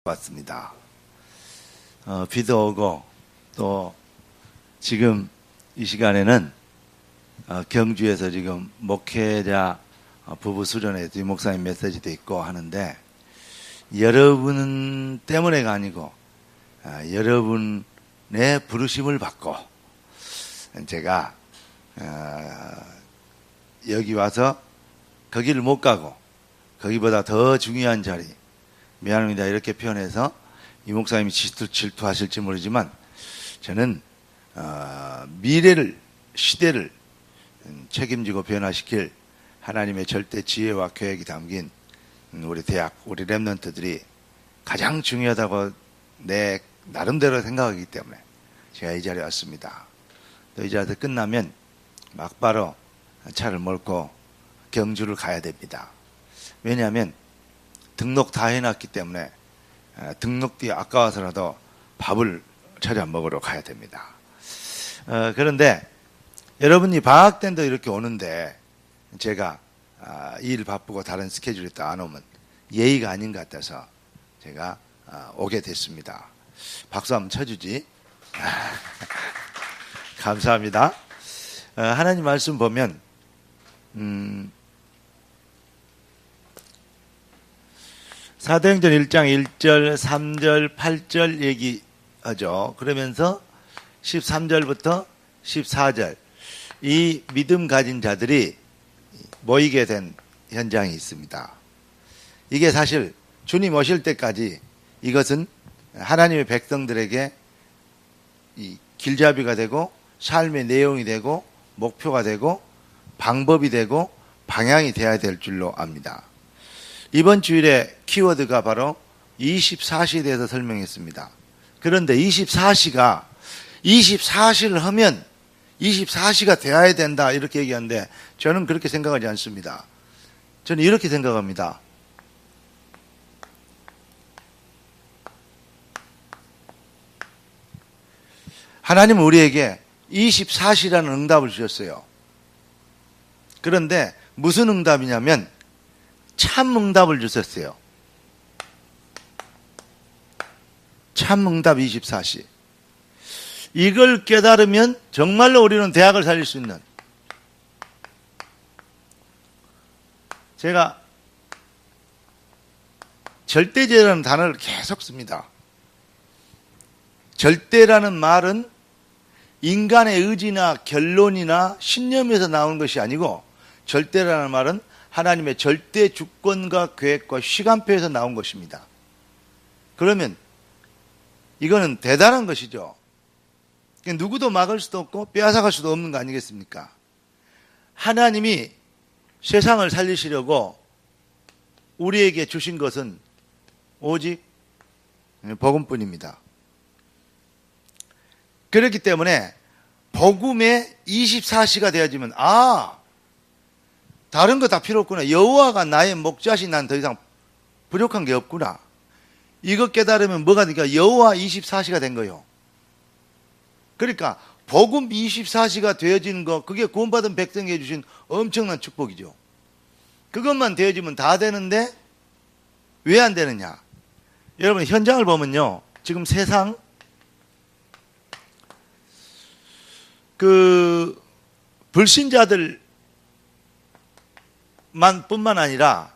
왔습니다. 비도 오고 또 지금 이 시간에는 경주에서 지금 목회자 부부 수련회 이 목사님 메시지도 있고 하는데 여러분 때문에가 아니고 여러분의 부르심을 받고 제가 여기 와서 거기를 못 가고 거기보다 더 중요한 자리 미안합니다 이렇게 표현해서 이 목사님이 질투하실지 모르지만 저는 미래를 시대를 책임지고 변화시킬 하나님의 절대 지혜와 계획이 담긴 우리 대학 우리 랩런트들이 가장 중요하다고 내 나름대로 생각하기 때문에 제가 이 자리에 왔습니다. 또 이 자리에서 끝나면 막바로 차를 몰고 경주를 가야 됩니다. 왜냐하면 등록 다 해놨기 때문에 등록비 아까워서라도 밥을 차려 먹으러 가야 됩니다. 그런데 여러분이 방학 때도 이렇게 오는데 제가 일 바쁘고 다른 스케줄이 또 안 오면 예의가 아닌 것 같아서 제가 오게 됐습니다. 박수 한번 쳐주지. 감사합니다. 하나님 말씀 보면 사도행전 1장 1절, 3절, 8절 얘기하죠. 그러면서 13절부터 14절 이 믿음 가진 자들이 모이게 된 현장이 있습니다. 이게 사실 주님 오실 때까지 이것은 하나님의 백성들에게 이 길잡이가 되고 삶의 내용이 되고 목표가 되고 방법이 되고 방향이 되어야 될 줄로 압니다. 이번 주일에 키워드가 바로 24시에 대해서 설명했습니다. 그런데 24시가 24시를 하면 24시가 되어야 된다 이렇게 얘기하는데 저는 그렇게 생각하지 않습니다. 저는 이렇게 생각합니다. 하나님은 우리에게 24시라는 응답을 주셨어요. 그런데 무슨 응답이냐면 참 응답을 주셨어요. 참 응답 24시. 이걸 깨달으면 정말로 우리는 대학을 살릴 수 있는, 제가 절대제라는 단어를 계속 씁니다. 절대라는 말은 인간의 의지나 결론이나 신념에서 나오는 것이 아니고 절대라는 말은 하나님의 절대 주권과 계획과 시간표에서 나온 것입니다. 그러면 이거는 대단한 것이죠. 누구도 막을 수도 없고 빼앗아갈 수도 없는 거 아니겠습니까? 하나님이 세상을 살리시려고 우리에게 주신 것은 오직 복음뿐입니다. 그렇기 때문에 복음의 24시가 되어지면 다른 거 다 필요 없구나. 여호와가 나의 목자시 난 더 이상 부족한 게 없구나. 이거 깨달으면 뭐가 되니까 여호와 24시가 된 거예요. 그러니까 복음 24시가 되어지는 거 그게 구원받은 백성에게 주신 엄청난 축복이죠. 그것만 되어지면 다 되는데 왜 안 되느냐. 여러분 현장을 보면요. 지금 세상 불신자들만 뿐만 아니라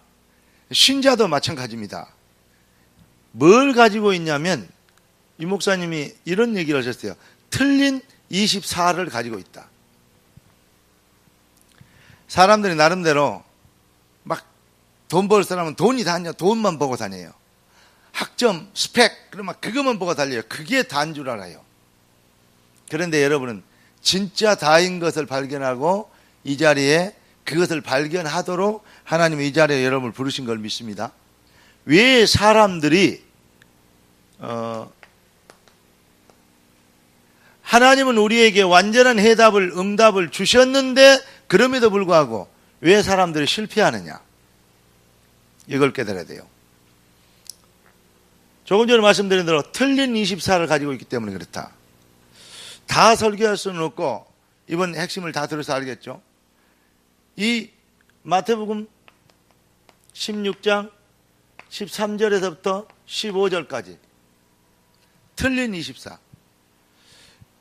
신자도 마찬가지입니다. 뭘 가지고 있냐면 이 목사님이 이런 얘기를 하셨어요. 틀린 24를 가지고 있다. 사람들이 나름대로 막 돈 벌 사람은 돈이 다냐 돈만 보고 다녀요. 학점, 스펙 그러면 그것만 보고 달려요. 그게 다인 줄 알아요. 그런데 여러분은 진짜 다인 것을 발견하고 이 자리에 그것을 발견하도록 하나님이 이 자리에 여러분을 부르신 걸 믿습니다. 왜 사람들이 하나님은 우리에게 완전한 응답을 주셨는데 그럼에도 불구하고 왜 사람들이 실패하느냐. 이걸 깨달아야 돼요. 조금 전에 말씀드린 대로 틀린 24를 가지고 있기 때문에 그렇다. 다 설교할 수는 없고 이번 핵심을 다 들어서 알겠죠. 이 마태복음 16장 13절에서부터 15절까지 틀린 24.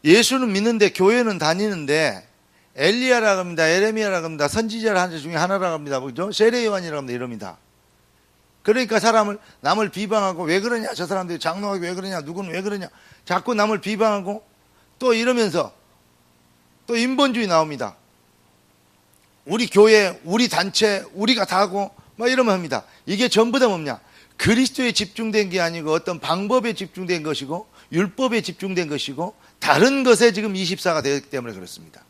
예수는 믿는데 교회는 다니는데 엘리야라고 합니다. 에레미야라고 합니다. 선지자를 중에 하나라고 합니다. 그죠? 세례요한이라고 합니다. 이럽니다. 그러니까 남을 비방하고 왜 그러냐? 저 사람들이 장로하게 왜 그러냐? 누구는 왜 그러냐? 자꾸 남을 비방하고 또 이러면서 또 인본주의 나옵니다. 우리 교회, 우리 단체, 우리가 다 하고 막 이러면 합니다. 이게 전부 다 뭐냐? 그리스도에 집중된 게 아니고 어떤 방법에 집중된 것이고 율법에 집중된 것이고 다른 것에 지금 24가 되었기 때문에 그렇습니다.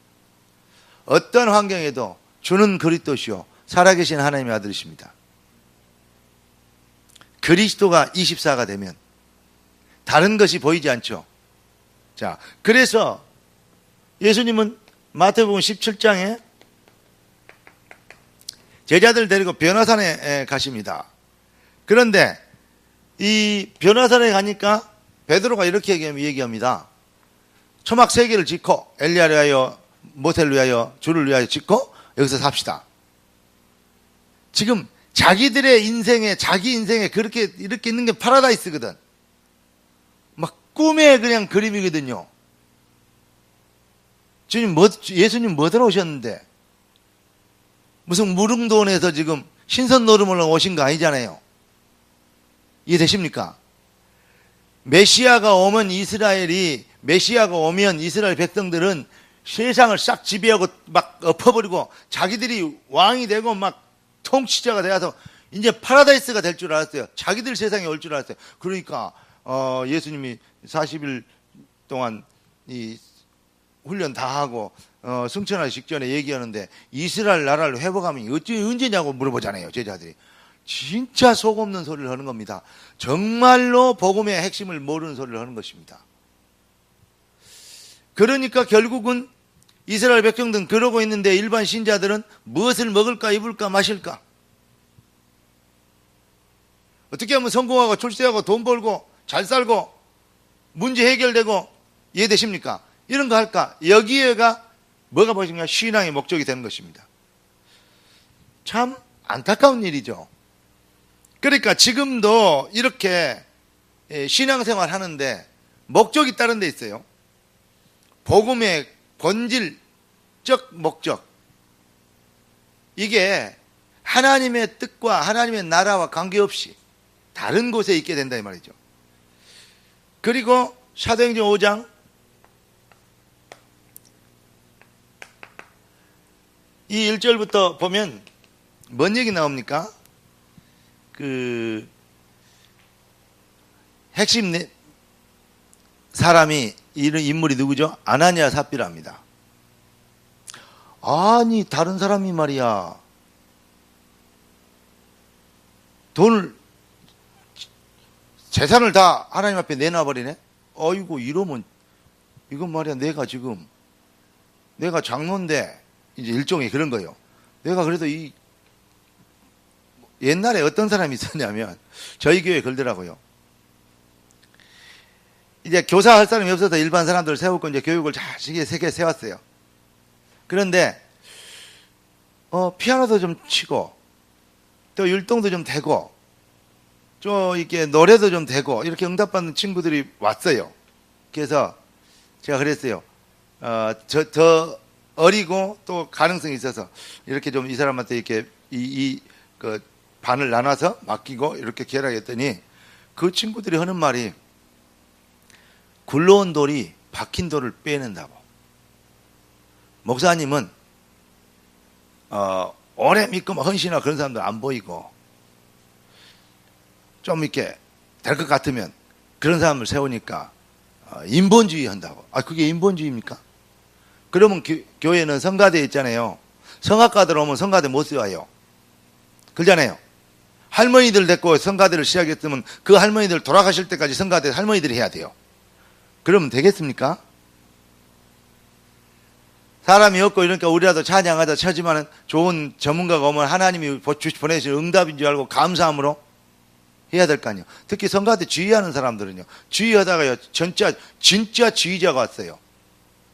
어떤 환경에도 주는 그리스도시요 살아계신 하나님의 아들이십니다. 그리스도가 24가 되면 다른 것이 보이지 않죠. 자, 그래서 예수님은 마태복음 17장에 제자들 데리고 변화산에 가십니다. 그런데 이 변화산에 가니까 베드로가 이렇게 얘기합니다. 초막 3개를 짓고 엘리야를 위하여 모세를 위하여 주를 위하여 짓고 여기서 삽시다. 지금 자기들의 인생에 자기 인생에 그렇게 이렇게 있는 게 파라다이스거든. 막 꿈의 그냥 그림이거든요. 예수님 뭐 들어오셨는데 무슨 무릉도원에서 지금 신선 노름을 오신 거 아니잖아요. 이해되십니까? 메시아가 오면 이스라엘 백성들은 세상을 싹 지배하고 막 엎어버리고 자기들이 왕이 되고 막 통치자가 되어서 이제 파라다이스가 될 줄 알았어요. 자기들 세상에 올 줄 알았어요. 그러니까 예수님이 40일 동안 이 훈련 다 하고 승천하기 직전에 얘기하는데 이스라엘 나라를 회복하면 언제냐고 물어보잖아요. 제자들이. 진짜 속 없는 소리를 하는 겁니다. 정말로 복음의 핵심을 모르는 소리를 하는 것입니다. 그러니까 결국은 이스라엘 백성들은 그러고 있는데 일반 신자들은 무엇을 먹을까 입을까 마실까? 어떻게 하면 성공하고 출세하고 돈 벌고 잘 살고 문제 해결되고 이해되십니까? 이런 거 할까? 여기에가 뭐가 보시면 신앙의 목적이 되는 것입니다. 참 안타까운 일이죠. 그러니까 지금도 이렇게 신앙생활 하는데 목적이 다른 데 있어요. 복음의 본질적 목적. 이게 하나님의 뜻과 하나님의 나라와 관계없이 다른 곳에 있게 된다 이 말이죠. 그리고 사도행전 5장 이 1절부터 보면 뭔 얘기 나옵니까? 핵심 사람이 이런 인물이 누구죠? 아나니아 삽비라입니다. 아니 다른 사람이 말이야 재산을 다 하나님 앞에 내놔버리네. 어이구 이러면 이건 말이야 내가 장로인데 이제 일종의 그런 거예요. 내가 그래도 옛날에 어떤 사람이 있었냐면 저희 교회에 그러더라고요. 이제 교사할 사람이 없어서 일반 사람들을 세우고 이제 교육을 자식이 세계 세웠어요. 그런데 피아노도 좀 치고 또 율동도 좀 되고 좀 이렇게 노래도 좀 되고 이렇게 응답받는 친구들이 왔어요. 그래서 제가 그랬어요. 더 어리고 또 가능성이 있어서 이렇게 좀 이 사람한테 이렇게 그 반을 나눠서 맡기고 이렇게 계약했더니 그 친구들이 하는 말이 굴러온 돌이 박힌 돌을 빼낸다고. 목사님은 오래 믿고 헌신하고 그런 사람들 안 보이고 좀 이렇게 될 것 같으면 그런 사람을 세우니까 인본주의 한다고. 그게 인본주의입니까? 그러면 교회는 성가대 있잖아요. 성악가들 오면 성가대 못 세워요. 그러잖아요. 할머니들 데리고 성가대를 시작했으면 그 할머니들 돌아가실 때까지 성가대 할머니들이 해야 돼요. 그러면 되겠습니까? 사람이 없고 이러니까 우리라도 찬양하자 쳐지만은 좋은 전문가가 오면 하나님이 보내주신 응답인 줄 알고 감사함으로 해야 될 거 아니에요. 특히 성가대 지휘하는 사람들은요. 지휘하다가요. 진짜 지휘자가 왔어요.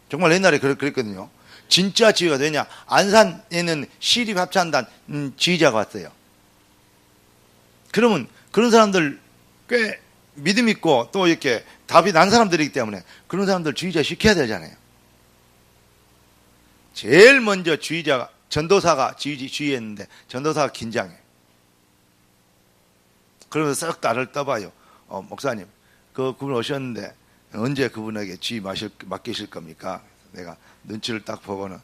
정말 옛날에 그랬거든요. 진짜 지휘가 되냐. 안산에는 시립합창단 지휘자가 왔어요. 그러면 그런 사람들 꽤 믿음 있고 또 이렇게 답이 난 사람들이기 때문에 그런 사람들 주의자 시켜야 되잖아요. 제일 먼저 주의자가 전도사가 주의했는데 전도사가 긴장해. 그러면서 쓱 나를 떠봐요. 목사님, 그분 오셨는데 언제 그분에게 주의 맡기실 겁니까? 내가 눈치를 딱 보고는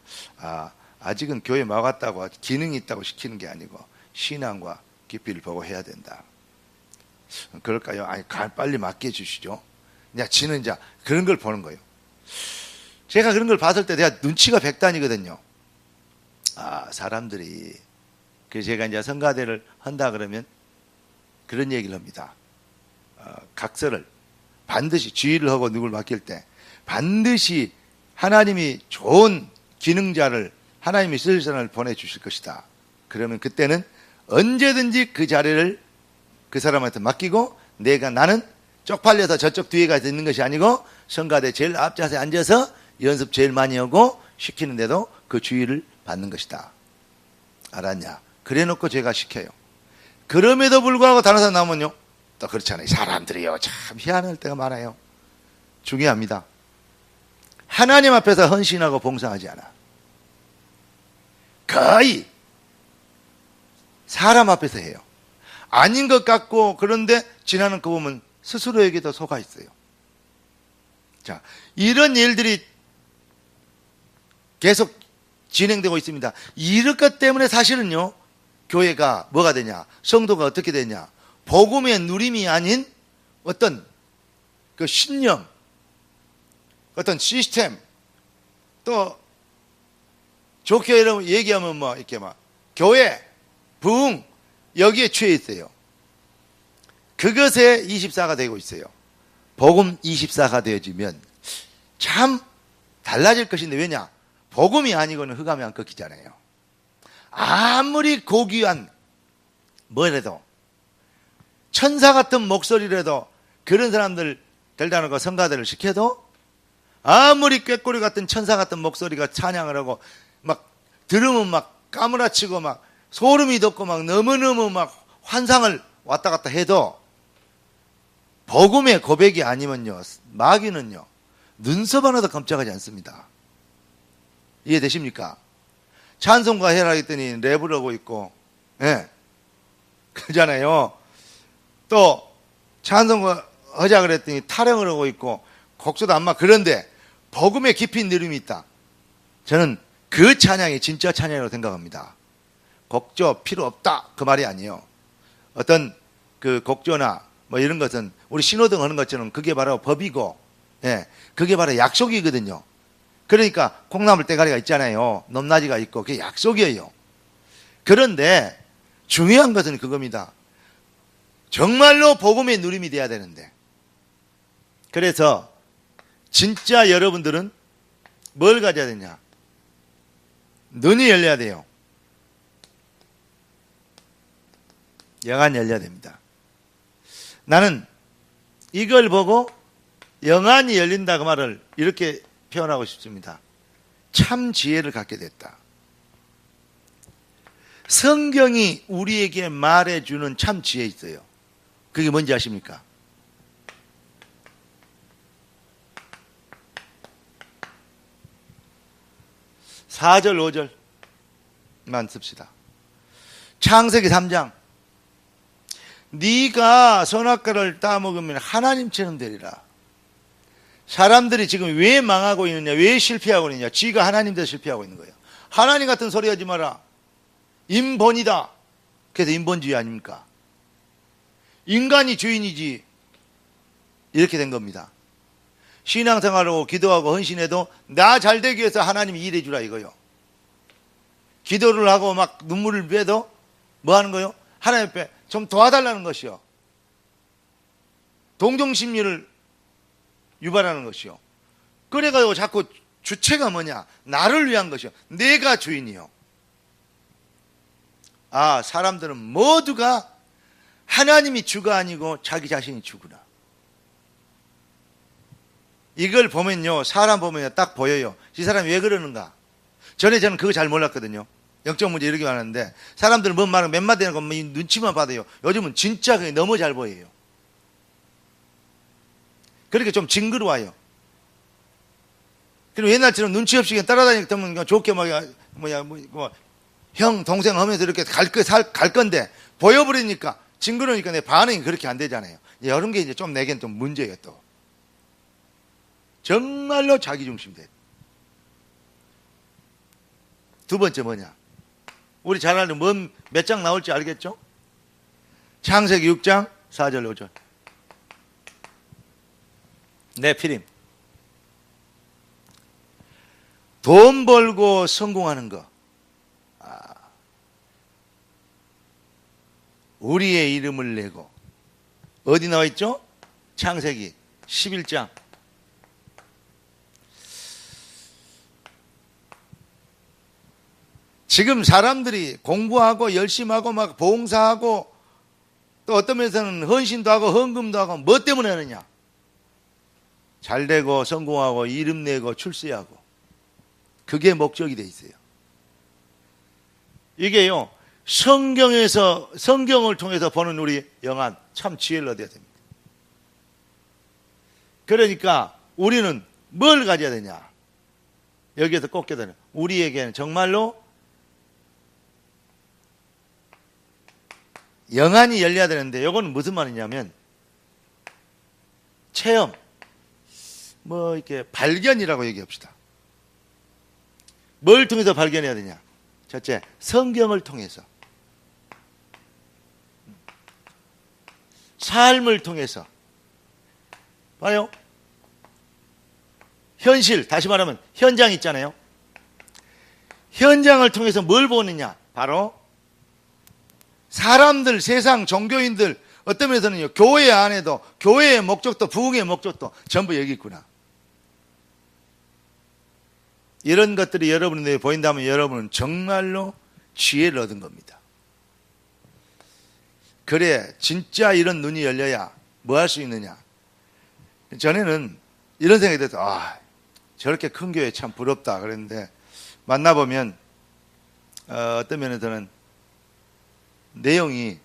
아직은 교회 막았다고 기능이 있다고 시키는 게 아니고 신앙과 깊이를 보고 해야 된다. 그럴까요? 아니, 빨리 맡겨주시죠. 그냥 지는 자 그런 걸 보는 거예요. 제가 그런 걸 봤을 때 내가 눈치가 백단이거든요. 사람들이 그래서 제가 이제 성가대를 한다 그러면 그런 얘기를 합니다. 각서를 반드시 주의를 하고 누굴 맡길 때 반드시 하나님이 좋은 기능자를 하나님이 쓰실 사람을 보내주실 것이다. 그러면 그때는 언제든지 그 자리를 그 사람한테 맡기고 나는 쪽팔려서 저쪽 뒤에 가서 있는 것이 아니고 성가대 제일 앞자세에 앉아서 연습 제일 많이 하고 시키는데도 그 주의를 받는 것이다. 알았냐? 그래 놓고 제가 시켜요. 그럼에도 불구하고 다른 사람 나오면요 또 그렇잖아요. 사람들이요 참 희한할 때가 많아요. 중요합니다. 하나님 앞에서 헌신하고 봉사하지 않아. 거의 사람 앞에서 해요. 아닌 것 같고 그런데 지나는 거 보면 스스로에게도 속아 있어요. 자, 이런 일들이 계속 진행되고 있습니다. 이럴 것 때문에 사실은요 교회가 뭐가 되냐, 성도가 어떻게 되냐, 복음의 누림이 아닌 어떤 그 신념, 어떤 시스템, 또 좋게 얘기하면 뭐 이렇게 막 교회, 부흥 여기에 취해 있어요. 그것에 24가 되고 있어요. 복음 24가 되어지면 참 달라질 것인데 왜냐? 복음이 아니고는 흑암이 안 꺾이잖아요. 아무리 고귀한 뭐래도 천사 같은 목소리라도 그런 사람들 데려다 놓고 성가대를 시켜도 아무리 꾀꼬리 같은 천사 같은 목소리가 찬양을 하고 막 들으면 막 까무라치고 막 소름이 돋고 막 너무너무 막 환상을 왔다 갔다 해도 복음의 고백이 아니면요 마귀는요 눈썹 하나도 깜짝하지 않습니다. 이해되십니까? 찬송가 해라 했더니 랩을 하고 있고, 예. 그러잖아요. 또, 찬송가 하자 그랬더니 타령을 하고 있고, 곡소도 안 막, 그런데, 복음의 깊이 누림이 있다. 저는 그 찬양이 진짜 찬양이라고 생각합니다. 곡조 필요 없다. 그 말이 아니에요. 어떤 그 곡조나 뭐 이런 것은 우리 신호등 하는 것처럼 그게 바로 법이고, 예. 그게 바로 약속이거든요. 그러니까 콩나물 대가리가 있잖아요. 높낮이가 있고 그게 약속이에요. 그런데 중요한 것은 그겁니다. 정말로 복음의 누림이 돼야 되는데 그래서 진짜 여러분들은 뭘 가져야 되냐? 눈이 열려야 돼요. 영안이 열려야 됩니다. 나는 이걸 보고 영안이 열린다 그 말을 이렇게 표현하고 싶습니다. 참 지혜를 갖게 됐다. 성경이 우리에게 말해주는 참 지혜 있어요. 그게 뭔지 아십니까? (4절) (5절만) 씁시다. 창세기 3장 네가 선악과를 따먹으면 하나님처럼 되리라. 사람들이 지금 왜 망하고 있느냐, 왜 실패하고 있느냐, 지가 하나님 돼서 실패하고 있는 거예요. 하나님 같은 소리 하지 마라. 인본이다. 그래서 인본주의 아닙니까? 인간이 주인이지. 이렇게 된 겁니다. 신앙생활하고 기도하고 헌신해도 나 잘되기 위해서 하나님이 일해 주라 이거요. 기도를 하고 막 눈물을 빼도 뭐 하는 거요? 하나님 앞에 좀 도와달라는 것이요. 동정심리를 유발하는 것이요. 그래가지고 자꾸 주체가 뭐냐? 나를 위한 것이요. 내가 주인이요. 사람들은 모두가 하나님이 주가 아니고 자기 자신이 주구나. 이걸 보면요, 사람 보면 딱 보여요. 이 사람이 왜 그러는가? 저는 그거 잘 몰랐거든요. 영적 문제 이렇게 많은데 사람들은 뭔 말은 몇 마디 하는 거 눈치만 받아요. 요즘은 진짜 그게 너무 잘 보여요. 그렇게 좀 징그러워요. 그리고 옛날처럼 눈치 없이 따라다니면 좋게 형, 동생 하면서 이렇게 갈 건데, 보여버리니까, 징그러우니까 내 반응이 그렇게 안 되잖아요. 이런 게 이제 좀 내겐 좀 문제예요, 또. 정말로 자기중심돼. 두 번째 뭐냐? 우리 잘 아는 몇 장 나올지 알겠죠? 창세기 6장 4절 5절. 네피림. 돈 벌고 성공하는 거. 우리의 이름을 내고. 어디 나와 있죠? 창세기 11장. 지금 사람들이 공부하고 열심히 하고 막 봉사하고 또 어떤 면에서는 헌신도 하고 헌금도 하고 뭐 때문에 하느냐? 잘 되고 성공하고 이름 내고 출세하고. 그게 목적이 돼 있어요. 이게요, 성경을 통해서 보는 우리 영안, 참 지혜를 얻어야 됩니다. 그러니까 우리는 뭘 가져야 되냐? 여기에서 꼭 깨달아요. 우리에게는 정말로 영안이 열려야 되는데, 이건 무슨 말이냐면, 체험, 이렇게 발견이라고 얘기합시다. 뭘 통해서 발견해야 되냐? 첫째, 성경을 통해서. 삶을 통해서. 봐요. 현실, 다시 말하면 현장 있잖아요. 현장을 통해서 뭘 보느냐? 바로 사람들, 세상, 종교인들, 어떤 면에서는요, 교회 안에도, 교회의 목적도, 부흥의 목적도 전부 여기 있구나. 이런 것들이 여러분 눈에 보인다면 여러분은 정말로 지혜를 얻은 겁니다. 그래, 진짜 이런 눈이 열려야 뭐 할 수 있느냐. 전에는 이런 생각이 들어서, 저렇게 큰 교회 참 부럽다 그랬는데, 만나보면, 어떤 면에서는 내용이,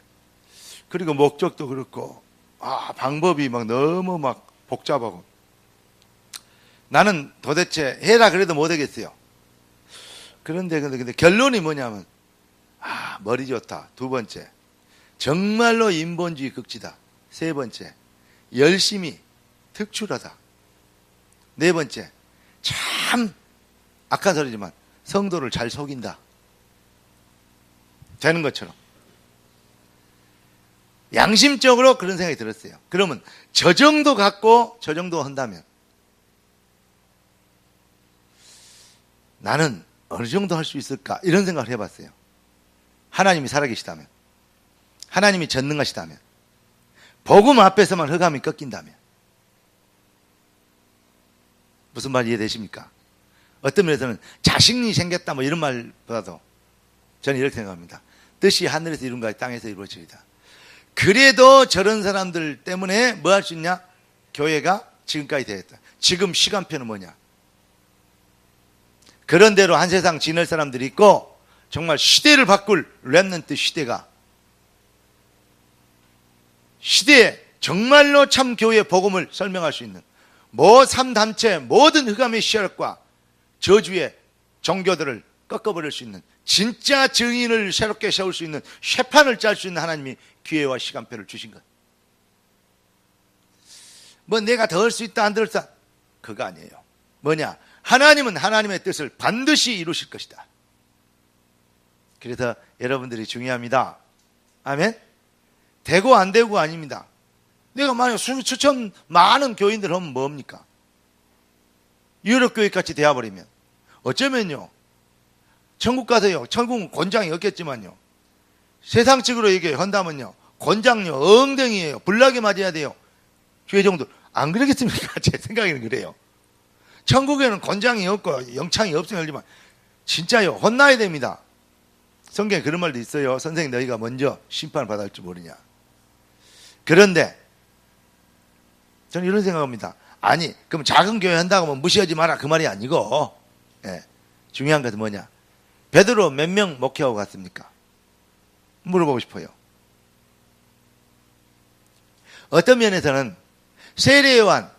그리고 목적도 그렇고, 방법이 너무 복잡하고, 나는 도대체 해라 그래도 못하겠어요. 그런데 결론이 뭐냐면, 머리 좋다. 두 번째, 정말로 인본주의 극지다. 세 번째, 열심히 특출하다. 네 번째, 참 악한 소리지만 성도를 잘 속인다. 되는 것처럼. 양심적으로 그런 생각이 들었어요. 그러면 저 정도 갖고 저 정도 한다면 나는 어느 정도 할 수 있을까? 이런 생각을 해봤어요. 하나님이 살아계시다면, 하나님이 전능하시다면, 복음 앞에서만 흑암이 꺾인다면. 무슨 말 이해되십니까? 어떤 면에서는 자신이 생겼다 이런 말보다도 저는 이렇게 생각합니다. 뜻이 하늘에서 이룬 가 땅에서 이루어지리다. 그래도 저런 사람들 때문에 뭐 할 수 있냐? 교회가 지금까지 되겠다. 지금 시간표는 뭐냐? 그런 대로 한 세상 지낼 사람들이 있고, 정말 시대를 바꿀 렘넌트 시대가, 시대에 정말로 참 교회의 복음을 설명할 수 있는 3단체 모든 흑암의 시혈과 저주의 종교들을 꺾어버릴 수 있는 진짜 증인을 새롭게 세울 수 있는 쇠판을 짤 수 있는 하나님이 기회와 시간표를 주신 것. 내가 더 할 수 있다 안 더 할 수 있다, 그거 아니에요. 뭐냐? 하나님은 하나님의 뜻을 반드시 이루실 것이다. 그래서 여러분들이 중요합니다. 아멘? 되고 안 되고 아닙니다. 내가 만약 수천 많은 교인들 하면 뭡니까? 유럽교회 같이 되어버리면 어쩌면요, 천국 가서요, 천국은 권장이 없겠지만요, 세상적으로 얘기한다면요, 권장요 엉덩이에요. 불나게 맞아야 돼요. 교회 정도. 안 그러겠습니까? 제 생각에는 그래요. 천국에는 권장이 없고 영창이 없으면 알지만 진짜요, 혼나야 됩니다. 성경에 그런 말도 있어요. 선생님, 너희가 먼저 심판을 받을 줄 모르냐. 그런데 저는 이런 생각합니다. 아니, 그럼 작은 교회 한다고 하면 무시하지 마라, 그 말이 아니고, 중요한 것은 뭐냐? 베드로 몇 명 목회하고 갔습니까? 물어보고 싶어요. 어떤 면에서는 세례요한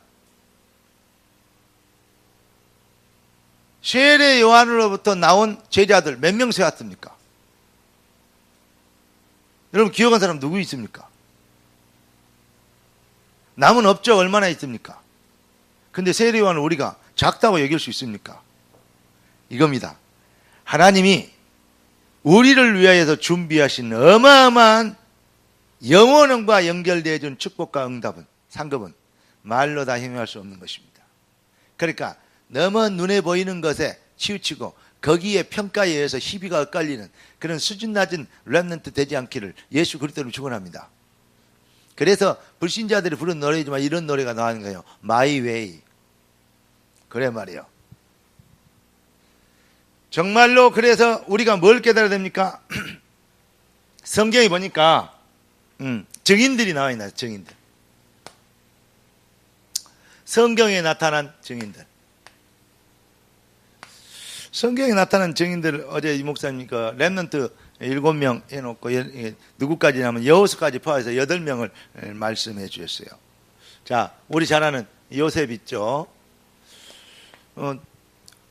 세례 요한으로부터 나온 제자들 몇 명 세웠습니까? 여러분 기억한 사람 누구 있습니까? 남은 업적 얼마나 있습니까? 근데 세례 요한을 우리가 작다고 여길 수 있습니까? 이겁니다. 하나님이 우리를 위하여서 준비하신 어마어마한 영원과 연결되어 준 축복과 응답은, 상급은 말로 다 형용할 수 없는 것입니다. 그러니까 너무 눈에 보이는 것에 치우치고 거기에 평가에 의해서 시비가 엇갈리는 그런 수준 낮은 렘넌트 되지 않기를 예수 그리스도로 축원합니다. 그래서 불신자들이 부른 노래이지만 이런 노래가 나오는 거예요. My way. 그래 말이에요. 정말로 그래서 우리가 뭘 깨달아야 됩니까? 성경에 보니까 증인들이 나와 있나요? 증인들. 성경에 나타난 증인들. 성경에 나타난 증인들, 어제 이 목사님 그 렘넌트 7명 해놓고 누구까지냐면 여호수까지 포함해서 8명을 말씀해 주셨어요. 자, 우리 잘 아는 요셉 있죠.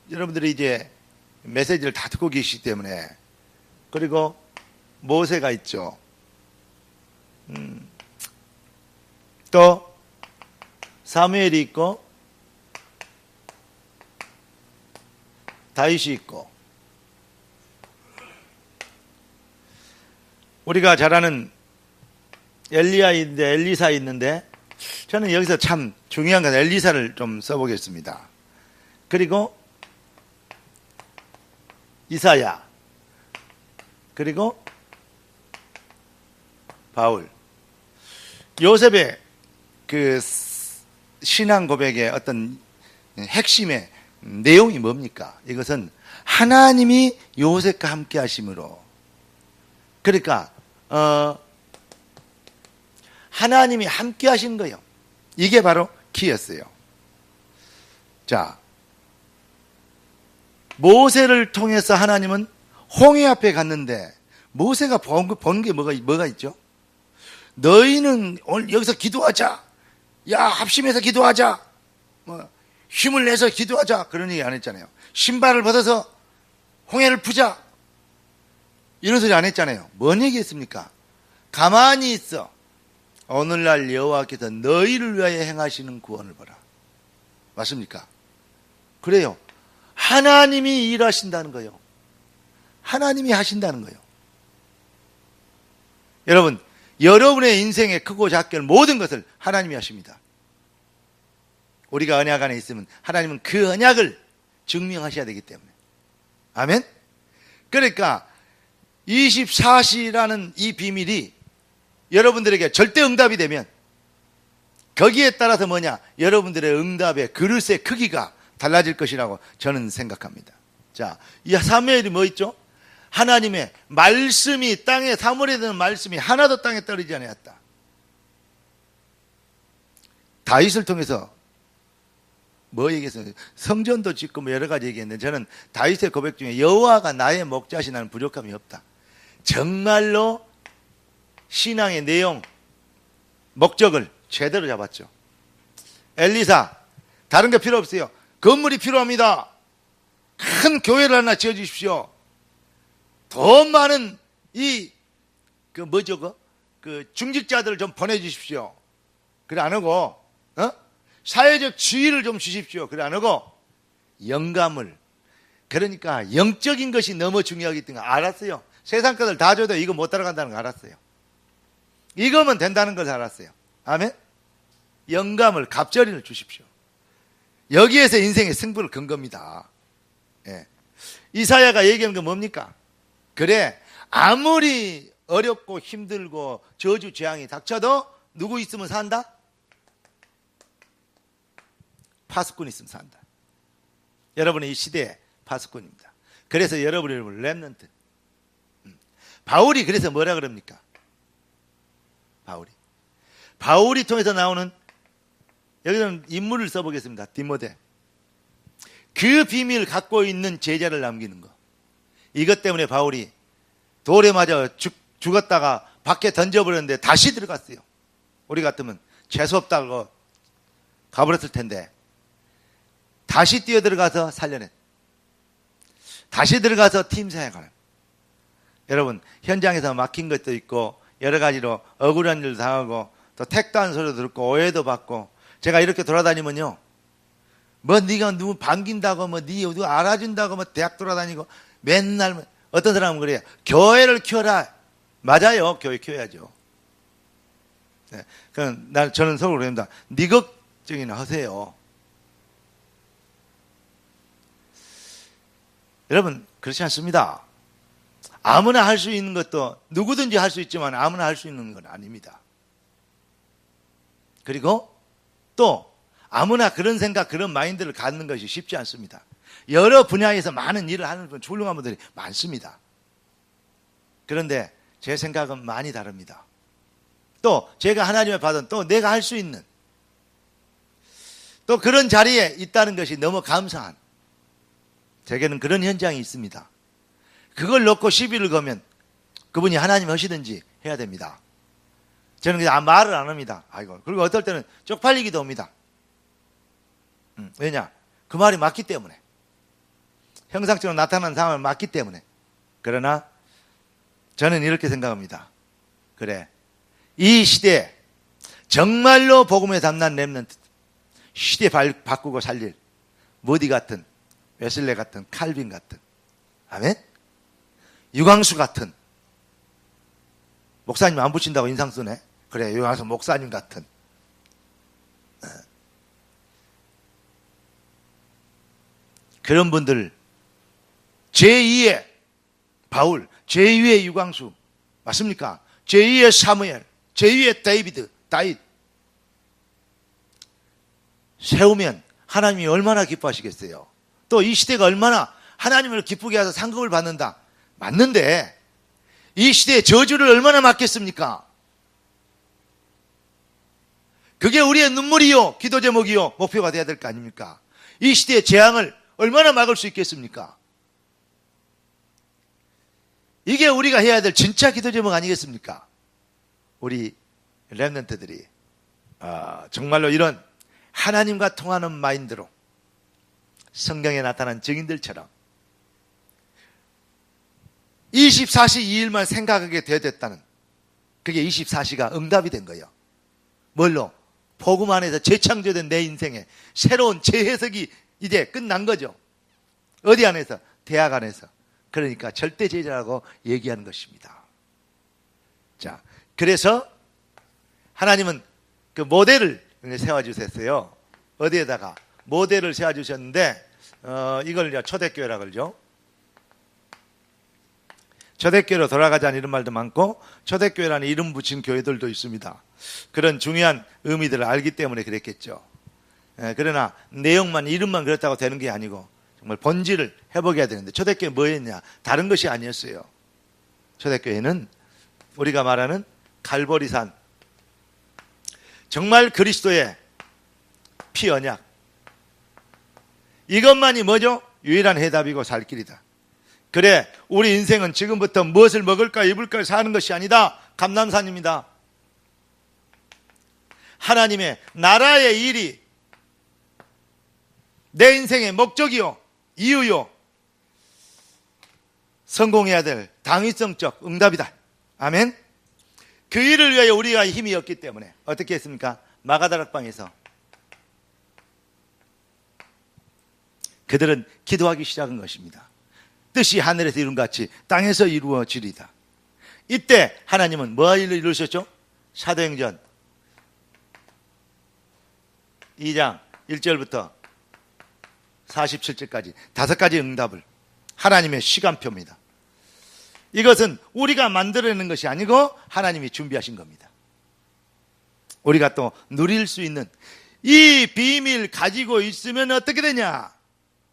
여러분들이 이제 메시지를 다 듣고 계시기 때문에, 그리고 모세가 있죠. 또 사무엘이 있고 다윗이 있고, 우리가 잘 아는 엘리야인데 엘리사 있는데, 저는 여기서 참 중요한 건 엘리사를 좀 써보겠습니다. 그리고 이사야, 그리고 바울. 요셉의 그 신앙 고백의 어떤 핵심의 내용이 뭡니까? 이것은 하나님이 요셉과 함께 하심으로, 그러니까 하나님이 함께 하신 거예요. 이게 바로 키였어요. 자, 모세를 통해서 하나님은 홍해 앞에 갔는데 모세가 본 게 뭐가 있죠? 너희는 오늘 여기서 기도하자. 야, 합심해서 기도하자. 힘을 내서 기도하자. 그런 얘기 안 했잖아요. 신발을 벗어서 홍해를 푸자. 이런 소리 안 했잖아요. 뭔 얘기 했습니까? 가만히 있어. 오늘날 여호와께서 너희를 위하여 행하시는 구원을 보라. 맞습니까? 그래요. 하나님이 일하신다는 거예요. 하나님이 하신다는 거예요. 여러분, 여러분의 인생의 크고 작은 모든 것을 하나님이 하십니다. 우리가 언약 안에 있으면 하나님은 그 언약을 증명하셔야 되기 때문에. 아멘? 그러니까 24시라는 이 비밀이 여러분들에게 절대 응답이 되면 거기에 따라서 뭐냐? 여러분들의 응답의 그릇의 크기가 달라질 것이라고 저는 생각합니다. 자, 이 사무엘이 뭐 있죠? 하나님의 말씀이 땅에, 사물에 드는 말씀이 하나도 땅에 떨어지지 않았다. 다윗을 통해서 뭐 얘기했어요? 성전도 짓고 뭐 여러 가지 얘기했는데, 저는 다윗의 고백 중에 여호와가 나의 목자시 나는 부족함이 없다. 정말로 신앙의 내용, 목적을 제대로 잡았죠. 엘리사, 다른 게 필요 없어요. 건물이 필요합니다. 큰 교회를 하나 지어주십시오. 더 많은 중직자들을 좀 보내주십시오. 그래 안 하고, 사회적 지위를 좀 주십시오. 그래 안 하고, 영감을. 그러니까 영적인 것이 너무 중요하기 때문에 알았어요. 세상 것을 다 줘도 이거 못 따라간다는 거 알았어요. 이거면 된다는 걸 알았어요. 아멘? 영감을, 갑절이를 주십시오. 여기에서 인생의 승부를 건 겁니다. 예. 이사야가 얘기한 건 뭡니까? 그래, 아무리 어렵고 힘들고 저주 재앙이 닥쳐도 누구 있으면 산다? 파수꾼 있으면 산다. 여러분의 이 시대의 파수꾼입니다. 그래서 여러분이 렘넌트. 바울이 그래서 뭐라 그럽니까? 바울이 통해서 나오는, 여기서는 인물을 써보겠습니다. 디모데. 그 비밀을 갖고 있는 제자를 남기는 거. 이것 때문에 바울이 돌에 맞아 죽었다가 밖에 던져버렸는데 다시 들어갔어요. 우리 같으면 재수없다고 가버렸을 텐데 다시 뛰어들어가서 살려낸. 다시 들어가서 팀 생활. 여러분, 현장에서 막힌 것도 있고 여러 가지로 억울한 일도 당하고 또 택도 안 소리도 듣고 오해도 받고, 제가 이렇게 돌아다니면요, 뭐 네가 누구 반긴다고 뭐 네 누구 알아준다고 뭐 대학 돌아다니고 맨날 뭐, 어떤 사람은 그래요. 교회를 키워라. 맞아요. 교회 키워야죠. 네. 저는 서로 그럽니다. 네 걱정이나 하세요. 여러분, 그렇지 않습니다. 아무나 할 수 있는 것도 누구든지 할 수 있지만 아무나 할 수 있는 건 아닙니다. 그리고 또 아무나 그런 생각, 그런 마인드를 갖는 것이 쉽지 않습니다. 여러 분야에서 많은 일을 하는 훌륭한 분들이 많습니다. 그런데 제 생각은 많이 다릅니다. 또 제가 하나님을 받은, 또 내가 할 수 있는, 또 그런 자리에 있다는 것이 너무 감사한, 제게는 그런 현장이 있습니다. 그걸 놓고 시비를 거면 그분이 하나님 하시든지 해야 됩니다. 저는 그냥 말을 안 합니다. 아이고. 그리고 어떨 때는 쪽팔리기도 합니다. 왜냐? 그 말이 맞기 때문에. 형상처럼 나타난 상황을 맞기 때문에. 그러나 저는 이렇게 생각합니다. 그래, 이 시대에 정말로 복음에 담난 렘넌트, 시대 바꾸고 살릴 모디 같은, 웨슬레 같은, 칼빈 같은, 아멘? 유광수 같은, 목사님 안 붙인다고 인상 쓰네. 그래, 유광수 목사님 같은, 그런 분들, 제2의 바울, 제2의 유광수, 맞습니까? 제2의 사무엘, 제2의 다윗 세우면 하나님이 얼마나 기뻐하시겠어요? 또 이 시대가 얼마나 하나님을 기쁘게 해서 상급을 받는다. 맞는데 이 시대의 저주를 얼마나 막겠습니까? 그게 우리의 눈물이요, 기도 제목이요, 목표가 돼야 될 거 아닙니까? 이 시대의 재앙을 얼마나 막을 수 있겠습니까? 이게 우리가 해야 될 진짜 기도 제목 아니겠습니까? 우리 렘넌트들이 정말로 이런 하나님과 통하는 마인드로 성경에 나타난 증인들처럼 24시 2일만 생각하게 되었다는, 그게 24시가 응답이 된 거예요. 뭘로? 복음 안에서 재창조된 내 인생에 새로운 재해석이 이제 끝난 거죠. 어디 안에서? 대학 안에서. 그러니까 절대 제자라고 얘기하는 것입니다. 자, 그래서 하나님은 그 모델을 세워주셨어요. 어디에다가? 모델을 세워주셨는데, 이걸 초대교회라고 그러죠. 초대교회로 돌아가자는 이런 말도 많고, 초대교회라는 이름 붙인 교회들도 있습니다. 그런 중요한 의미들을 알기 때문에 그랬겠죠. 그러나 내용만, 이름만 그렇다고 되는 게 아니고 정말 본질을 회복해야 되는데, 초대교회 뭐였냐? 다른 것이 아니었어요. 초대교회는 우리가 말하는 갈보리산, 정말 그리스도의 피 언약, 이것만이 뭐죠? 유일한 해답이고 살 길이다. 그래, 우리 인생은 지금부터 무엇을 먹을까 입을까 사는 것이 아니다. 감남산입니다. 하나님의 나라의 일이 내 인생의 목적이요, 이유요, 성공해야 될 당위성적 응답이다. 아멘. 그 일을 위하여 우리가 힘이 없기 때문에 어떻게 했습니까? 마가다락방에서 그들은 기도하기 시작한 것입니다. 뜻이 하늘에서 이룬 같이 땅에서 이루어지리다. 이때 하나님은 뭐 일을 이루셨죠? 사도행전 2장 1절부터 47절까지 5가지 응답을, 하나님의 시간표입니다. 이것은 우리가 만들어내는 것이 아니고 하나님이 준비하신 겁니다. 우리가 또 누릴 수 있는 이 비밀 가지고 있으면 어떻게 되냐?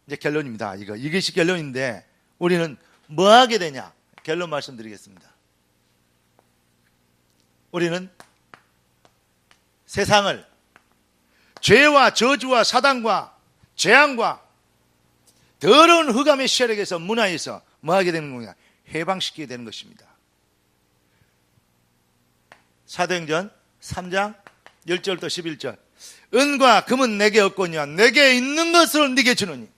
이제 결론입니다. 이것이 결론인데 우리는 뭐 하게 되냐? 결론 말씀드리겠습니다. 우리는 세상을 죄와 저주와 사단과 재앙과 더러운 흑암의 세력에서, 문화에서 뭐 하게 되는 거냐? 해방시키게 되는 것입니다. 사도행전 3장 10절부터 11절, 은과 금은 내게 없거니와 내게 있는 것을 네게 주노니,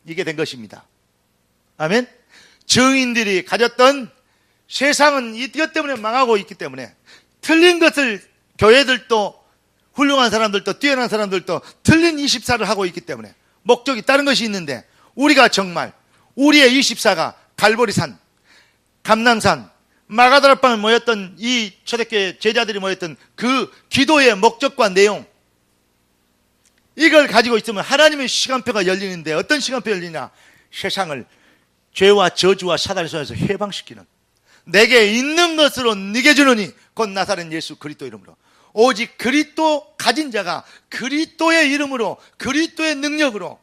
이게 된 것입니다. 아멘. 정인들이 가졌던 세상은 이것 때문에 망하고 있기 때문에 틀린 것을 교회들도 훌륭한 사람들도 뛰어난 사람들도 틀린 24를 하고 있기 때문에 목적이 다른 것이 있는데 우리가 정말 우리의 24가 갈보리산, 감남산, 마가다락방에 모였던 이 초대교회 제자들이 모였던 그 기도의 목적과 내용 이걸 가지고 있으면 하나님의 시간표가 열리는데 어떤 시간표가 열리냐? 세상을 죄와 저주와 사단의 손에서 해방시키는 내게 있는 것으로 네게 주노니 곧 나사렛 예수 그리스도 이름으로 오직 그리스도 가진 자가 그리스도의 이름으로 그리스도의 능력으로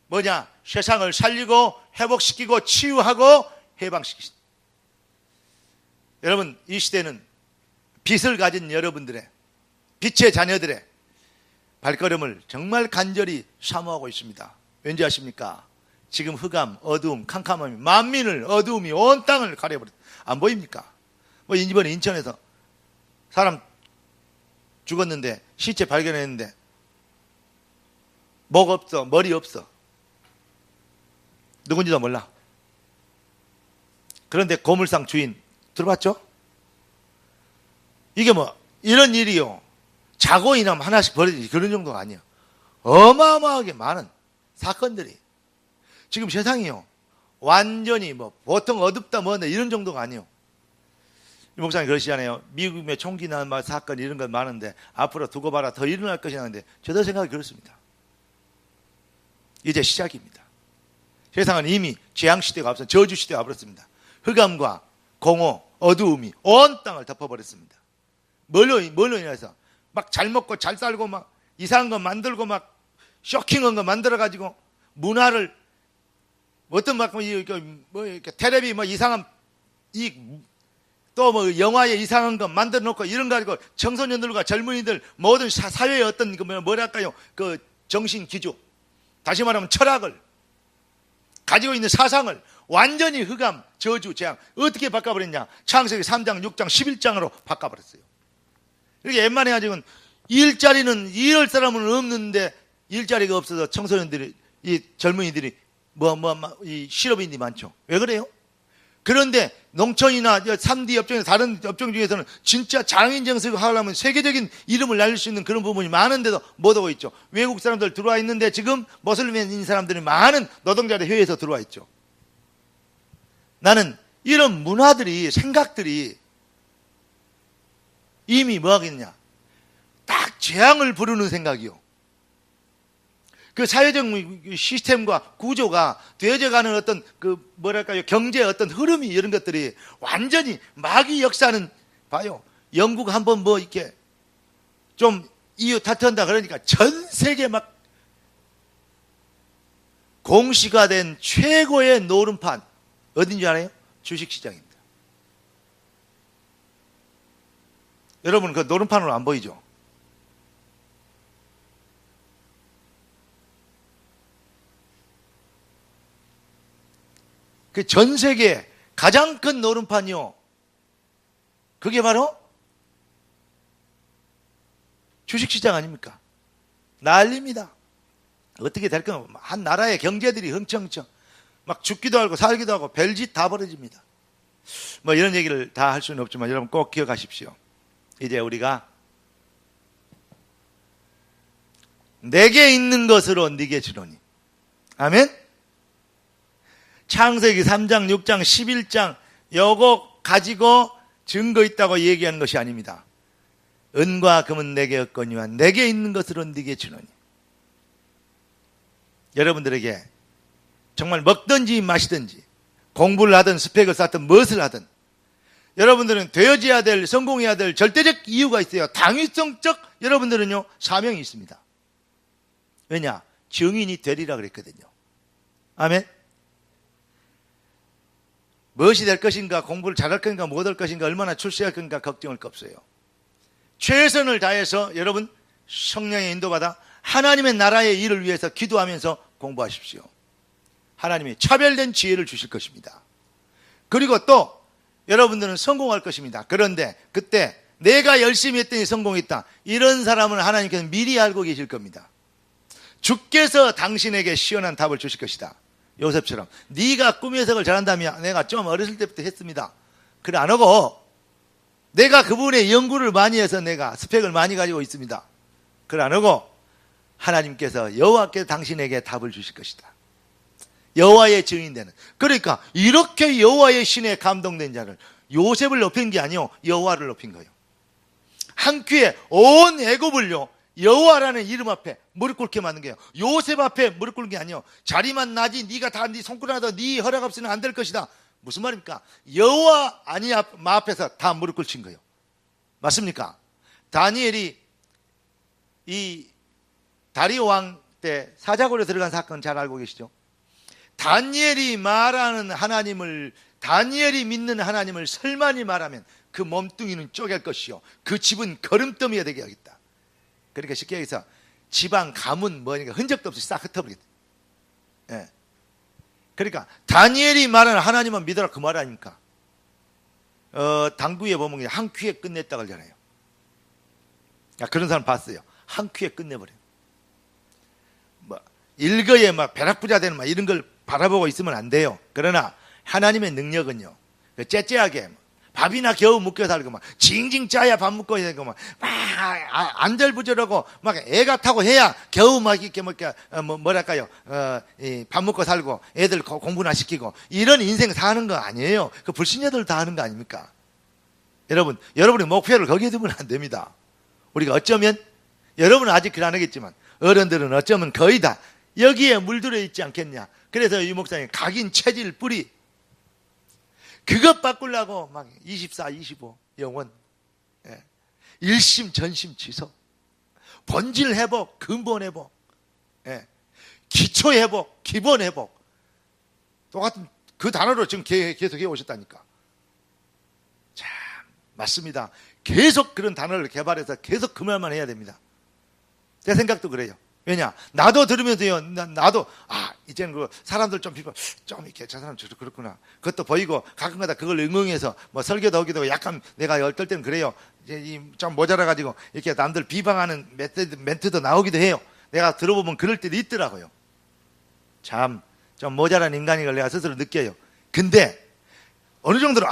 뭐냐? 세상을 살리고 회복시키고 치유하고 해방시키신다. 여러분 이 시대는 빛을 가진 여러분들의 빛의 자녀들의 발걸음을 정말 간절히 사모하고 있습니다. 왠지 아십니까? 지금 흑암, 어두움, 캄캄함이 만민을 어두움이 온 땅을 가려버렸다. 안 보입니까? 뭐 이번에 인천에서 사람 죽었는데 시체 발견했는데 목 없어, 머리 없어. 누군지도 몰라. 그런데 고물상 주인 들어봤죠? 이게 뭐 이런 일이요. 자고 일어나면 하나씩 벌어지지 그런 정도가 아니에요. 어마어마하게 많은 사건들이 지금 세상이요. 완전히 뭐 보통 어둡다 뭐다 이런 정도가 아니에요. 이 목사님 그러시잖아요. 미국의 총기 난 사건 이런 건 많은데 앞으로 두고 봐라 더 일어날 것이 나는데 저도 생각이 그렇습니다. 이제 시작입니다. 세상은 이미 재앙시대가 앞서 저주시대가 앞섰습니다. 흑암과 공허, 어두움이 온 땅을 덮어버렸습니다. 뭘로 인해서 막 잘 먹고 잘 살고 막 이상한 거 만들고 막 쇼킹한 거 만들어가지고 문화를 어떤 막 텔레비 뭐 이상한 또 뭐 영화에 이상한 거 만들어 놓고 이런 거 가지고 청소년들과 젊은이들 모든 사회의 어떤 뭐랄까요 그 정신 기조 다시 말하면 철학을 가지고 있는 사상을 완전히 흑암, 저주, 재앙 어떻게 바꿔버렸냐? 창세기 3장, 6장, 11장으로 바꿔버렸어요. 이렇게 웬만해 가지고는 일할 사람은 없는데 일자리가 없어서 청소년들이 이 젊은이들이 이 실업인이 많죠. 왜 그래요? 그런데 농촌이나 3D 업종에서 다른 업종 중에서는 진짜 장인 정책을 하려면 세계적인 이름을 날릴 수 있는 그런 부분이 많은데도 못 오고 있죠. 외국 사람들 들어와 있는데 지금 머슬맨인 사람들이 많은 노동자들 회의에서 들어와 있죠. 나는 이런 문화들이 생각들이 이미 뭐 하겠냐? 딱 재앙을 부르는 생각이요. 그 사회적 시스템과 구조가 되어져가는 어떤 그 뭐랄까요 경제의 어떤 흐름이 이런 것들이 완전히 마귀 역사는 봐요. 영국 한번 뭐 이렇게 좀 이유 다투한다 그러니까 전 세계 막 공시화된 최고의 노름판 어딘지 알아요? 주식시장입니다. 여러분 그 노름판으로 안 보이죠? 그 전 세계 가장 큰 노름판이요. 그게 바로 주식시장 아닙니까? 난립니다. 어떻게 될까? 한 나라의 경제들이 흥청흥청 막 죽기도 하고 살기도 하고 별짓 다 벌어집니다. 뭐 이런 얘기를 다 할 수는 없지만 여러분 꼭 기억하십시오. 이제 우리가 내게 있는 것으로 네게 주노니. 아멘? 창세기 3장, 6장, 11장 요거 가지고 증거 있다고 얘기하는 것이 아닙니다. 은과 금은 내게 없거니와 내게 있는 것으로 네게 주노니. 여러분들에게 정말 먹든지 마시든지 공부를 하든 스펙을 쌓든 무엇을 하든 여러분들은 되어져야 될 성공해야 될 절대적 이유가 있어요. 당위성적 여러분들은요 사명이 있습니다. 왜냐? 증인이 되리라 그랬거든요. 아멘. 무엇이 될 것인가, 공부를 잘할 것인가, 못할 것인가, 얼마나 출세할 것인가 걱정할 거 없어요. 최선을 다해서 여러분 성령의 인도받아 하나님의 나라의 일을 위해서 기도하면서 공부하십시오. 하나님이 차별된 지혜를 주실 것입니다. 그리고 또 여러분들은 성공할 것입니다. 그런데 그때 내가 열심히 했더니 성공했다. 이런 사람은 하나님께서 미리 알고 계실 겁니다. 주께서 당신에게 시원한 답을 주실 것이다. 요셉처럼. 네가 꿈 해석을 잘한다면 내가 좀 어렸을 때부터 했습니다. 그래 안 하고 내가 그분의 연구를 많이 해서 내가 스펙을 많이 가지고 있습니다. 그래 안 하고 하나님께서 여호와께서 당신에게 답을 주실 것이다. 여호와의 증인되는. 그러니까 이렇게 여호와의 신에 감동된 자를 요셉을 높인 게 아니요 여호와를 높인 거예요. 한 큐에 온 애굽을요 여호와라는 이름 앞에 무릎 꿇게 만든 거예요. 요셉 앞에 무릎 꿇는 게 아니요 자리만 나지 네가 다 네 손가락으로 네 허락 없이는 안 될 것이다. 무슨 말입니까? 여호와 마 앞에서 다 무릎 꿇친 거예요. 맞습니까? 다니엘이 이 다리오 왕 때 사자굴에 들어간 사건 잘 알고 계시죠? 다니엘이 말하는 하나님을, 다니엘이 믿는 하나님을 설만이 말하면 그 몸뚱이는 쪼갤 것이요 그 집은 거름더미가 되게 하겠다. 그러니까 쉽게 얘기해서 지방, 가문, 뭐니까 흔적도 없이 싹 흩어버리겠다. 예. 그러니까 다니엘이 말하는 하나님만 믿어라 그 말 아닙니까? 당구에 보면 한 큐에 끝냈다 그러잖아요. 그런 사람 봤어요. 한 큐에 끝내버려요. 뭐 일거에 막 벼락부자 되는 막 이런 걸 바라보고 있으면 안 돼요. 그러나 하나님의 능력은요 째째하게 밥이나 겨우 먹고 살고 막 징징 짜야 밥 먹고 되고 막 안절부절하고 막 애가 타고 해야 겨우 막 이렇게 뭐랄까요 밥 먹고 살고 애들 공부나 시키고 이런 인생 사는 거 아니에요. 그 불신자들 다 하는 거 아닙니까? 여러분의 목표를 거기에 두면 안 됩니다. 우리가 어쩌면 여러분은 아직 그걸 안 하겠지만 어른들은 어쩌면 거의 다 여기에 물들어 있지 않겠냐. 그래서 이 목사님 각인 체질 뿌리 그것 바꾸려고 막 24, 25 영원 일심 전심 지속 본질 회복, 근본 회복, 기초 회복, 기본 회복 똑같은 그 단어로 지금 계속 해오셨다니까. 참 맞습니다. 계속 그런 단어를 개발해서 계속 그 말만 해야 됩니다. 제 생각도 그래요. 왜냐? 나도 들으면서요, 나도, 이제는 그 사람들 좀 이렇게 저 사람 그렇구나. 그것도 보이고, 가끔가다 그걸 응응해서 뭐 설교도 하기도 하고 약간 내가 어떨 때는 그래요. 이제 좀 모자라가지고 이렇게 남들 비방하는 멘트도 나오기도 해요. 내가 들어보면 그럴 때도 있더라고요. 참, 좀 모자란 인간인 걸 내가 스스로 느껴요. 근데, 어느 정도로,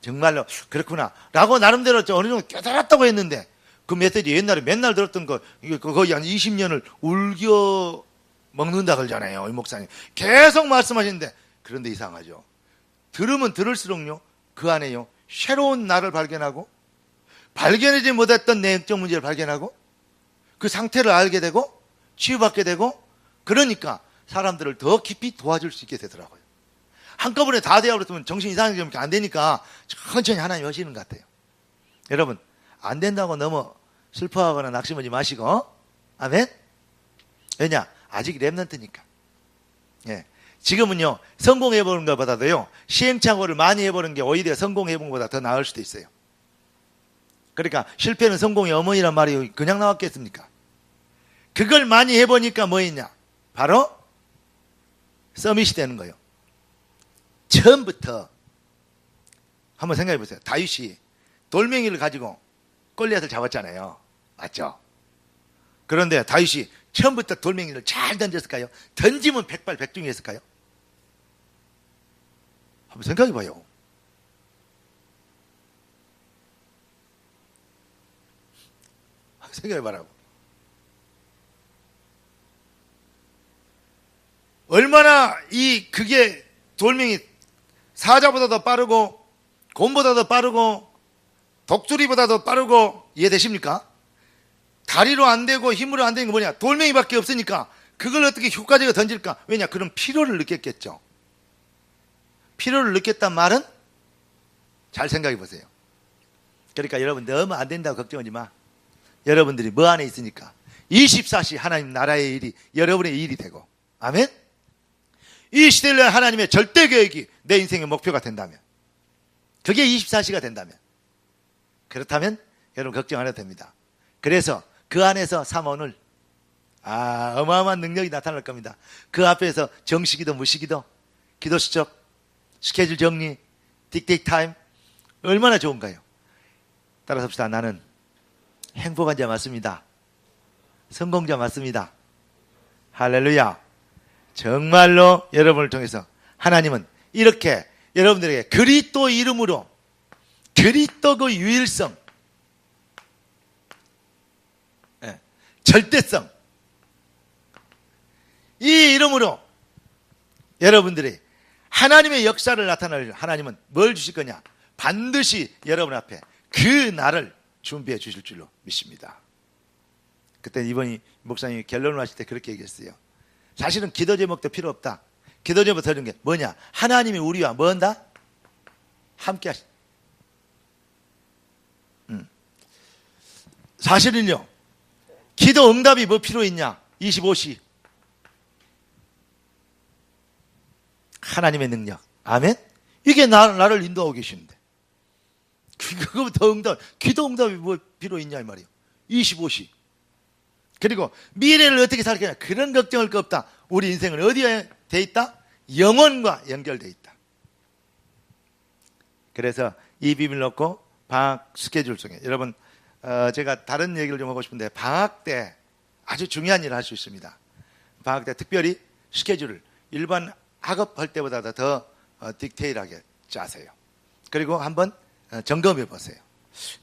정말로 그렇구나. 라고 나름대로 좀 어느 정도 깨달았다고 했는데, 그 메시지 옛날에 맨날 들었던 거, 이게 거의 한 20년을 울겨 먹는다 그러잖아요. 이 목사님. 계속 말씀하시는데, 그런데 이상하죠. 들으면 들을수록요, 그 안에요, 새로운 나를 발견하고, 발견하지 못했던 내적 문제를 발견하고, 그 상태를 알게 되고, 치유받게 되고, 그러니까 사람들을 더 깊이 도와줄 수 있게 되더라고요. 한꺼번에 다 되어버렸으면 정신 이상하게 안 되니까 천천히 하나님 하시는 것 같아요. 여러분, 안 된다고 너무 슬퍼하거나 낙심하지 마시고, 아멘? 왜냐? 아직 랩런트니까. 지금은요, 성공해보는 것보다도요, 시행착오를 많이 해보는 게 오히려 성공해보는 것보다 더 나을 수도 있어요. 그러니까, 실패는 성공의 어머니란 말이 그냥 나왔겠습니까? 그걸 많이 해보니까 뭐 있냐? 바로, 서밋이 되는 거예요. 처음부터, 한번 생각해 보세요. 다윗이 돌멩이를 가지고 골리앗을 잡았잖아요. 맞죠? 그런데 다윗이 처음부터 돌멩이를 잘 던졌을까요? 던지면 백발백중이 했을까요? 한번 생각해 봐요. 한번 생각해 봐라고. 얼마나 그게 돌멩이 사자보다 더 빠르고 곰보다 더 빠르고 독수리보다 더 빠르고 이해되십니까? 다리로 안 되고 힘으로 안 되는 게 뭐냐? 돌멩이밖에 없으니까 그걸 어떻게 효과적으로 던질까? 왜냐? 그런 필요를 느꼈겠죠. 필요를 느꼈단 말은 잘 생각해 보세요. 그러니까 여러분 너무 안 된다고 걱정하지 마. 여러분들이 뭐 안에 있으니까 24시 하나님 나라의 일이 여러분의 일이 되고, 아멘? 이 시대를 위한 하나님의 절대 계획이 내 인생의 목표가 된다면, 그게 24시가 된다면, 그렇다면 여러분 걱정 안 해도 됩니다. 그래서 그 안에서 사모늘 어마어마한 능력이 나타날 겁니다. 그 앞에서 정식이도 무식이도 기도 수첩, 스케줄 정리, 딕테이크 타임 얼마나 좋은가요? 따라서 봅시다. 나는 행복한 자 맞습니다. 성공자 맞습니다. 할렐루야. 정말로 여러분을 통해서 하나님은 이렇게 여러분들에게 그리스도 이름으로 그리스도 그 유일성, 절대성, 이 이름으로 여러분들이 하나님의 역사를 나타낼 하나님은 뭘 주실 거냐? 반드시 여러분 앞에 그 날을 준비해 주실 줄로 믿습니다. 그때 이번이 목사님이 결론을 하실 때 그렇게 얘기했어요. 사실은 기도 제목도 필요 없다. 기도 제목 드리는 게 뭐냐? 하나님이 우리와 뭐 한다? 함께 하시. 사실은요, 기도 응답이 뭐 필요 있냐? 25시. 하나님의 능력. 아멘? 이게 나를 인도하고 계시는데. 그거부터 응답, 기도 응답이 뭐 필요 있냐, 이 말이에요. 25시. 그리고 미래를 어떻게 살 거냐. 그런 걱정할 거 없다. 우리 인생은 어디에 돼 있다? 영혼과 연결돼 있다. 그래서 이 비밀 놓고 방학 스케줄 속에 여러분, 제가 다른 얘기를 좀 하고 싶은데 방학 때 아주 중요한 일을 할 수 있습니다. 방학 때 특별히 스케줄을 일반 학업할 때보다 더 디테일하게 짜세요. 그리고 한번 점검해 보세요.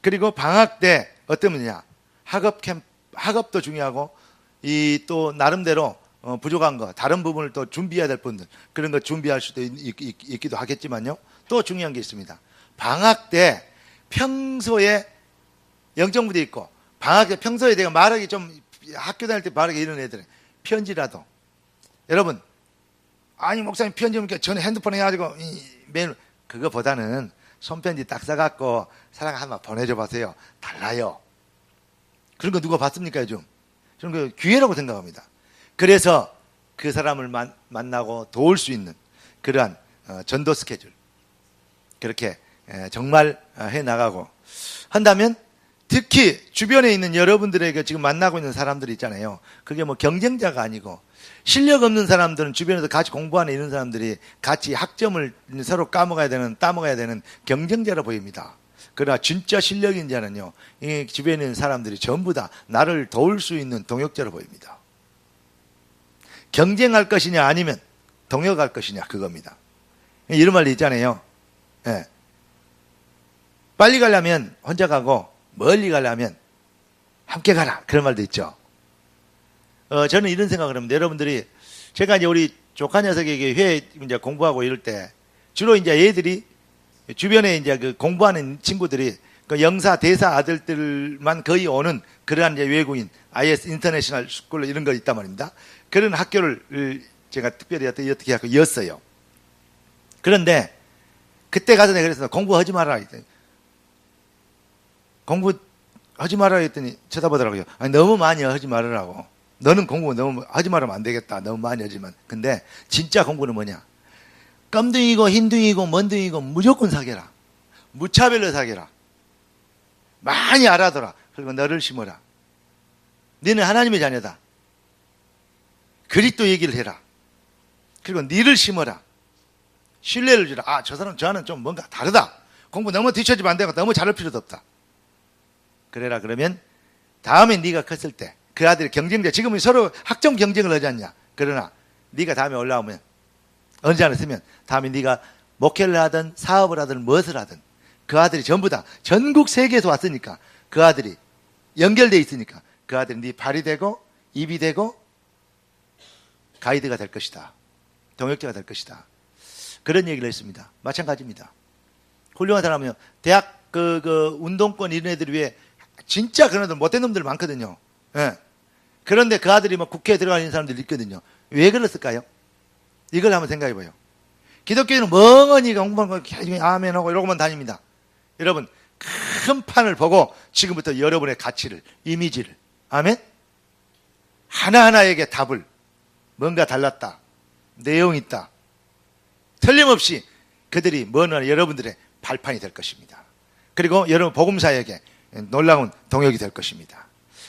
그리고 방학 때 어떤 분이냐? 학업도 중요하고 이 또 나름대로 부족한 거, 다른 부분을 또 준비해야 될 분들, 그런 거 준비할 수도 있기도 하겠지만요. 또 중요한 게 있습니다. 방학 때 평소에 영적무대 있고 방학 때 평소에 내가 말하기 좀 학교 다닐 때 말하기 이런 애들은 편지라도 여러분, 아니 목사님 편지 오니까 전에 핸드폰 해가지고 메일, 그거보다는 손편지 딱 써갖고 사랑 한번 보내줘 보세요. 달라요. 그런 거 누가 봤습니까 요즘? 저는 그 기회라고 생각합니다. 그래서 그 사람을 만나고 도울 수 있는 그러한 전도 스케줄 그렇게 정말 해나가고 한다면, 특히 주변에 있는 여러분들에게 지금 만나고 있는 사람들이 있잖아요. 그게 뭐 경쟁자가 아니고 실력 없는 사람들은 주변에서 같이 공부하는 이런 사람들이 같이 학점을 서로 따먹어야 되는 경쟁자로 보입니다. 그러나 진짜 실력 있는 자는요, 이 주변에 있는 사람들이 전부 다 나를 도울 수 있는 동역자로 보입니다. 경쟁할 것이냐 아니면 동역할 것이냐, 그겁니다. 이런 말이 있잖아요. 예. 빨리 가려면 혼자 가고 멀리 가려면 함께 가라, 그런 말도 있죠. 저는 이런 생각을 합니다. 여러분들이, 제가 이제 우리 조카 녀석에게 회에 이제 공부하고 이럴 때 주로 이제 얘들이 주변에 이제 그 공부하는 친구들이 그 영사 대사 아들들만 거의 오는 그러한 이제 외국인 IS 인터내셔널 스쿨 이런 거 있단 말입니다. 그런 학교를 제가 특별히 어떻게 하고 였어요. 그런데 그때 가서 내가 그래서 공부하지 마라 했더니, 공부하지 마라 했더니 쳐다보더라고요. 아니, 너무 많이 하지 말으라고. 너는 공부 너무 하지 말으면 안 되겠다. 너무 많이 하지만. 근데 진짜 공부는 뭐냐? 껌둥이고 흰둥이고 먼둥이고 무조건 사귀라. 무차별로 사귀라. 많이 알아둬라. 그리고 너를 심어라. 너는 하나님의 자녀다. 그리스도 얘기를 해라. 그리고 너를 심어라. 신뢰를 주라. 아, 저는 좀 뭔가 다르다. 공부 너무 뒤처지면 안 되고 너무 잘할 필요도 없다. 그래라. 그러면 다음에 네가 컸을 때 그 아들이 경쟁자, 지금은 서로 학점 경쟁을 하지 않냐. 그러나 네가 다음에 올라오면 언제 안 했으면 다음에 네가 목회를 하든 사업을 하든 무엇을 하든 그 아들이 전부 다 전국 세계에서 왔으니까, 그 아들이 연결되어 있으니까 그 아들이 네 발이 되고 입이 되고 가이드가 될 것이다. 동역자가 될 것이다. 그런 얘기를 했습니다. 마찬가지입니다. 훌륭한 사람은요, 대학 그 운동권 이런 애들 위해 진짜 그런 애들 못된 놈들 많거든요. 예. 그런데 그 아들이 뭐 국회에 들어가 있는 사람들이 있거든요. 왜 그랬을까요? 이걸 한번 생각해 봐요. 기독교인은 멍하니 공부하고 아멘하고 이러고만 다닙니다. 여러분, 큰 판을 보고 지금부터 여러분의 가치를, 이미지를, 아멘? 하나하나에게 답을, 뭔가 달랐다, 내용이 있다, 틀림없이 그들이 뭐는 여러분들의 발판이 될 것입니다. 그리고 여러분 복음사에게 놀라운 동역이 될 것입니다.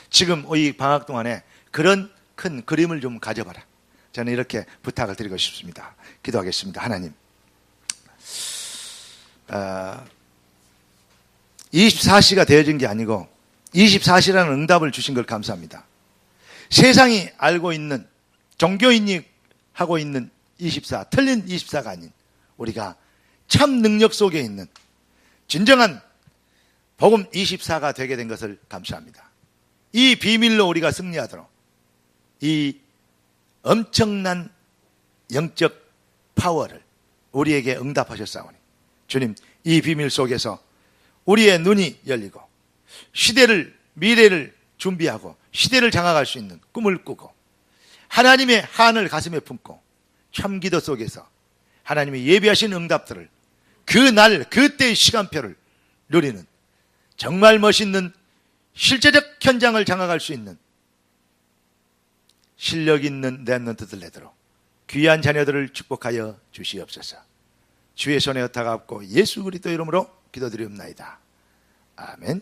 지금 이 방학 동안에 그런 큰 그림을 좀 가져봐라. 저는 이렇게 부탁을 드리고 싶습니다. 기도하겠습니다. 하나님, 24시가 되어진 게 아니고 24시라는 응답을 주신 걸 감사합니다. 세상이 알고 있는, 종교인이 하고 있는 24, 틀린 24가 아닌 우리가 참 능력 속에 있는 진정한 복음 24가 되게 된 것을 감사합니다. 이 비밀로 우리가 승리하도록 이 엄청난 영적 파워를 우리에게 응답하셨사오니 주님, 이 비밀 속에서 우리의 눈이 열리고 시대를, 미래를 준비하고 시대를 장악할 수 있는 꿈을 꾸고 하나님의 한을 가슴에 품고 참기도 속에서 하나님이 예비하신 응답들을 그날 그때의 시간표를 누리는 정말 멋있는 실제적 현장을 장악할 수 있는 실력 있는 렘넌트들 되도록 귀한 자녀들을 축복하여 주시옵소서. 주의 손에 다가옵고 예수 그리스도 이름으로 기도드리옵나이다. 아멘.